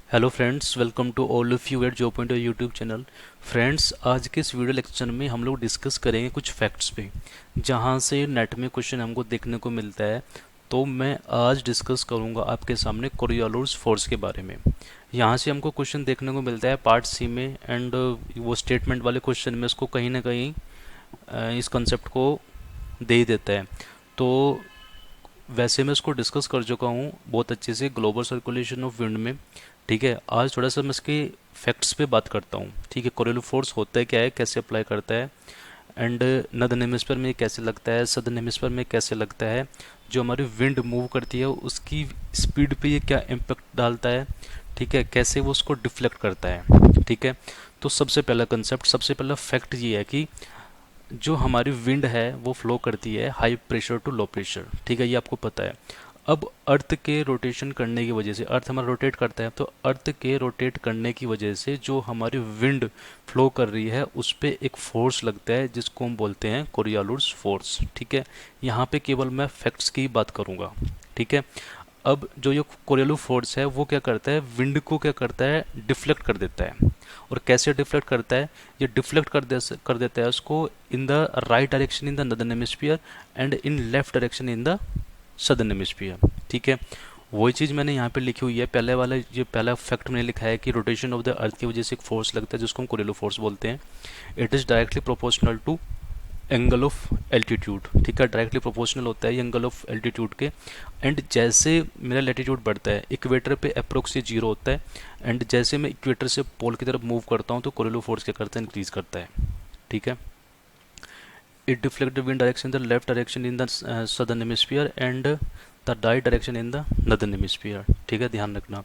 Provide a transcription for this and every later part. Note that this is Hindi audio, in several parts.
Hello friends, welcome to all of you at Job Point YouTube channel. Friends, आज के इस वीडियो लेक्चर में हम लोग डिस्कस करेंगे कुछ फैक्ट्स पे जहाँ से नेट में क्वेश्चन हमको देखने को मिलता है। तो मैं आज डिस्कस करूँगा आपके सामने कोरियोलिस फोर्स के बारे में। यहाँ से हमको क्वेश्चन देखने को मिलता है पार्ट सी में, एंड वो स्टेटमेंट वाले क्वेश्चन में उसको कहीं ना कहीं इस कंसेप्ट को दे ही देता है। तो वैसे मैं इसको डिस्कस कर चुका हूँ बहुत अच्छे से ग्लोबल सर्कुलेशन ऑफ विंड में। ठीक है, आज थोड़ा सा मैं इसके फैक्ट्स पे बात करता हूँ। ठीक है, कोरियोलिस फोर्स होता है क्या है, कैसे अप्लाई करता है, एंड नदर्न हेमिस्फीयर में कैसे लगता है, सदर्न हेमिस्फीयर में कैसे लगता है, जो हमारी विंड मूव करती है उसकी स्पीड पे ये क्या इम्पेक्ट डालता है। ठीक है, कैसे वो उसको डिफ्लेक्ट करता है। ठीक है, तो सबसे पहला कंसेप्ट, सबसे पहला फैक्ट ये है कि जो हमारी विंड है वो फ्लो करती है high pressure to low pressure. ठीक है, ये आपको पता है। अब अर्थ के रोटेशन करने की वजह से, अर्थ हमारा रोटेट करता है, तो अर्थ के रोटेट करने की वजह से जो हमारी विंड फ्लो कर रही है उस पर एक फोर्स लगता है जिसको हम बोलते हैं कोरियोलिस फोर्स। ठीक है, यहाँ पे केवल मैं फैक्ट्स की बात करूँगा। ठीक है, अब जो ये कोरियोलिस फोर्स है वो क्या करता है, विंड को क्या करता है, डिफ्लेक्ट कर देता है। और कैसे डिफ्लेक्ट करता है, ये डिफ्लेक्ट कर देता है उसको इन the right direction in the northern hemisphere and in left direction in the southern hemisphere. ठीक है, वही चीज़ मैंने यहाँ पे लिखी हुई है। पहले वाला ये पहला फैक्ट मैंने लिखा है कि रोटेशन ऑफ द अर्थ की वजह से एक फोर्स लगता है जिसको हम कोरियोलिस फोर्स बोलते हैं। It is directly proportional to angle of altitude. ठीक है, डायरेक्टली प्रोपोर्शनल होता है ये एंगल ऑफ एल्टीट्यूड के। एंड जैसे मेरा लेटीट्यूड बढ़ता है, इक्वेटर पे अप्रोक्स ये जीरो होता है, एंड जैसे मैं इक्वेटर से पोल की तरफ मूव करता हूँ तो कोरियोलिस फोर्स क्या करता है, इंक्रीज करता है। ठीक है, it deflect the wind direction in the left direction in the southern hemisphere and the right direction in the northern hemisphere. ठीक है, ध्यान रखना।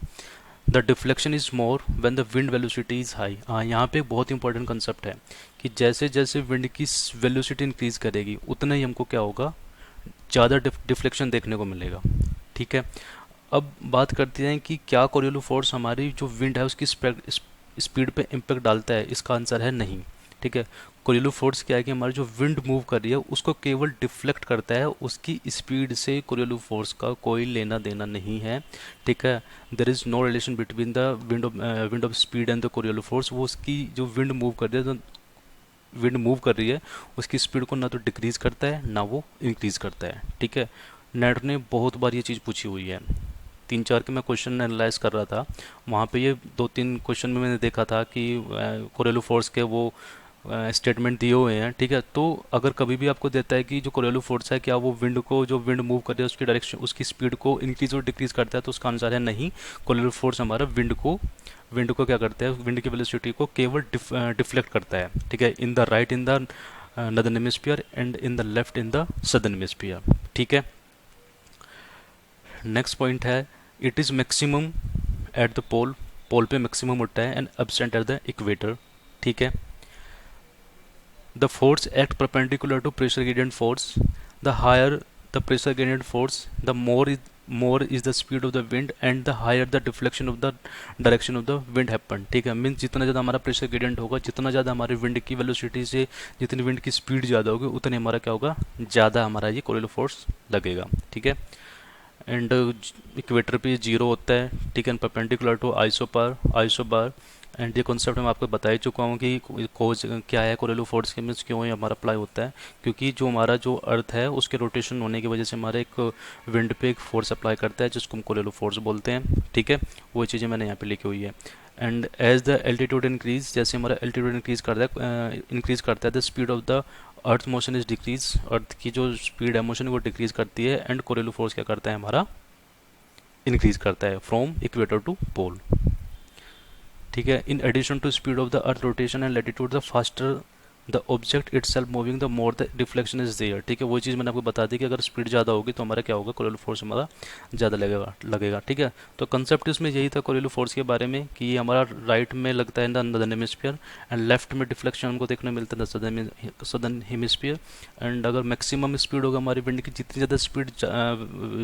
The deflection is more when the wind velocity is high. हाँ, यहाँ पे एक बहुत इंपॉर्टेंट कंसेप्ट है कि जैसे जैसे विंड की वेलोसिटी इंक्रीज करेगी उतना ही हमको क्या होगा, ज़्यादा डिफ्लेक्शन देखने को मिलेगा। ठीक है, अब बात करते हैं कि क्या कोरियोलिस फोर्स हमारी जो विंड है उसकी स्पीड पे इम्पेक्ट डालता है। इसका आंसर है नहीं। ठीक है, कोरियोलिस फोर्स क्या है कि हमारी जो विंड मूव कर रही है उसको केवल डिफ्लेक्ट करता है, उसकी स्पीड से कोरियोलिस फोर्स का कोई लेना देना नहीं है। ठीक है, there is no relation between the wind of speed and the Coriolis force. वो उसकी जो विंड मूव कर रही है, विंड मूव कर रही है उसकी स्पीड को ना तो डिक्रीज करता है ना वो इंक्रीज करता है। ठीक है, नेट ने बहुत बार ये चीज़ पूछी हुई है। तीन चार के मैं क्वेश्चन एनालाइज कर रहा था, वहाँ पे ये दो तीन क्वेश्चन में मैंने देखा था कि कोरियोलिस फोर्स के वो स्टेटमेंट दिए हुए हैं। ठीक है, तो अगर कभी भी आपको देता है कि जो कोरियोलिस फोर्स है क्या वो विंड को, जो विंड मूव कर रही है उसकी डायरेक्शन, उसकी स्पीड को इंक्रीज और डिक्रीज करता है, तो उसका आंसर है नहीं। कोरियोलिस फोर्स हमारा विंड को क्या करता है, विंड की वेलोसिटी को केवल डिफ्लेक्ट करता है। ठीक है, in the right in the northern hemisphere and in the left in the southern hemisphere. ठीक है, नेक्स्ट पॉइंट है it is maximum at the pole. Pole पे मैक्सिमम होता है and absent at the equator. ठीक है, the force act perpendicular to pressure gradient force. The higher the pressure gradient force, the more is the speed of the wind and the higher the deflection of the direction of the wind happen. ठीक है, मीन्स जितना ज़्यादा हमारा प्रेशर ग्रेडियंट होगा, जितना ज़्यादा हमारे विंड की वेलोसिटी से, जितनी विंड की स्पीड ज़्यादा होगी उतनी हमारा क्या होगा, ज़्यादा हमारा ये कोरियोलिस फोर्स लगेगा। ठीक है, एंड इक्वेटर पे जीरो होता है। ठीक है, परपेंडिकुलर टू आइसोबार। एंड ये कॉन्सेप्ट मैं आपको बता ही चुका हूँ कि कोज क्या है, कोरियोलिस फोर्स के मीन्स क्यों ये हमारा अप्लाई होता है, क्योंकि जो हमारा जो अर्थ है उसके रोटेशन होने की वजह से हमारे एक विंड पे एक फोर्स अप्लाई करता है जिसको हम कोरियोलिस फोर्स बोलते हैं। ठीक है, वो चीज़ें मैंने यहाँ पे लिखी हुई है। And as the altitude increase, जैसे हमारा एल्टीट्यूड इंक्रीज करता है the speed of the earth motion is decrease. Earth की जो स्पीड है मोशन वो डिक्रीज करती है, एंड कोरियोलिस फोर्स क्या करता है हमारा, इंक्रीज करता है फ्रॉम इक्वेटर टू पोल। ठीक है, in addition to speed of the earth rotation and latitude the faster the object itself moving the more the deflection is there. ठीक है, वो चीज़ मैंने आपको बता दी कि अगर स्पीड ज़्यादा होगी तो हमारा क्या होगा, कोरियोलिस फोर्स हमारा ज़्यादा लगेगा। ठीक है, तो कंसेप्ट इसमें यही था कोरियोलिस फोर्स के बारे में कि ये हमारा राइट में लगता है in the northern hemisphere and left में डिफ्लेक्शन हमको देखने मिलता है सदर्न हेमिस्फीयर। एंड अगर मैक्सिमम स्पीड होगा हमारी विंड की, जितनी ज़्यादा स्पीड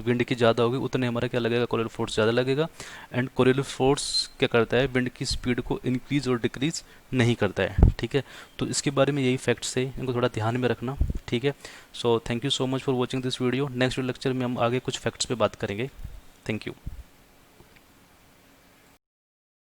विंड की ज़्यादा होगी उतने हमारा क्या लगेगा, कोरियोलिस फोर्स ज़्यादा लगेगा। एंड कोरियोलिस फोर्स क्या करता है, विंड की स्पीड को इंक्रीज और डिक्रीज नहीं करता है। ठीक है, तो इसके बारे में यही फैक्ट्स है, इनको थोड़ा ध्यान में रखना। ठीक है, so thank you so much for watching this video. Next lecture में हम आगे कुछ फैक्ट्स पे बात करेंगे। Thank you.